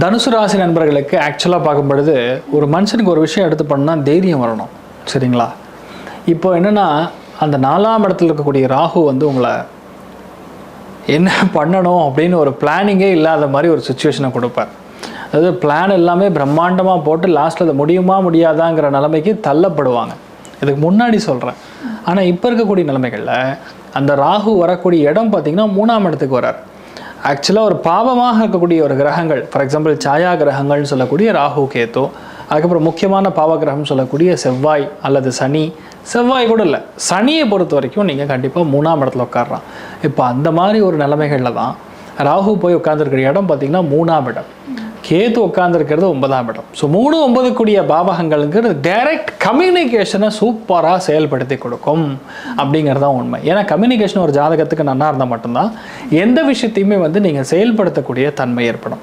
தனுசு ராசி நண்பர்களுக்கு ஆக்சுவலாக பார்க்கும் பொழுது ஒரு மனுஷனுக்கு ஒரு விஷயம் எடுத்து பண்ணால் தைரியம் வரணும். சரிங்களா? இப்போ என்னென்னா, அந்த 4ஆம் இடத்துல இருக்கக்கூடிய ராகு வந்து உங்களை என்ன பண்ணணும் அப்படின்னு ஒரு பிளானிங்கே இல்லாத மாதிரி ஒரு சுச்சுவேஷனை கொடுப்பார். அதாவது பிளான் எல்லாமே பிரம்மாண்டமாக போட்டு லாஸ்ட்டில் அது முடியுமா முடியாதாங்கிற நிலைமைக்கு தள்ளப்படுவாங்க. இதுக்கு முன்னாடி சொல்கிறேன். ஆனால் இப்போ இருக்கக்கூடிய நிலைமைகளில் அந்த ராகு வரக்கூடிய இடம் பார்த்திங்கன்னா 3ஆம் இடத்துக்கு வரார். ஆக்சுவலாக ஒரு பாவமாக இருக்கக்கூடிய ஒரு கிரகங்கள், ஃபார் எக்ஸாம்பிள் சாயா கிரகங்கள்னு சொல்லக்கூடிய ராகு கேத்து, அதுக்கப்புறம் முக்கியமான பாவகிரகம் சொல்லக்கூடிய செவ்வாய் அல்லது சனி. செவ்வாய் கூட இல்லை, சனியை பொறுத்த வரைக்கும் நீங்கள் கண்டிப்பாக 3ஆம் இடத்துல உட்கார்றான். இப்போ அந்த மாதிரி ஒரு நிலைமைகளில் தான் ராகு போய் உட்காந்துருக்கிற இடம் பார்த்திங்கன்னா 3ஆம் இடம், கேத்து உட்காந்துருக்கிறது 9ஆம் இடம். ஸோ 3, 9 கூடிய பாவகங்களுங்கிறது டைரக்ட் கம்யூனிகேஷனை சூப்பராக செயல்படுத்தி கொடுக்கும் அப்படிங்கிறது தான் உண்மை. ஏன்னா கம்யூனிகேஷன் ஒரு ஜாதகத்துக்கு நல்லா இருந்தால் மட்டும்தான் எந்த விஷயத்தையுமே வந்து நீங்கள் செயல்படுத்தக்கூடிய தன்மை ஏற்படும்.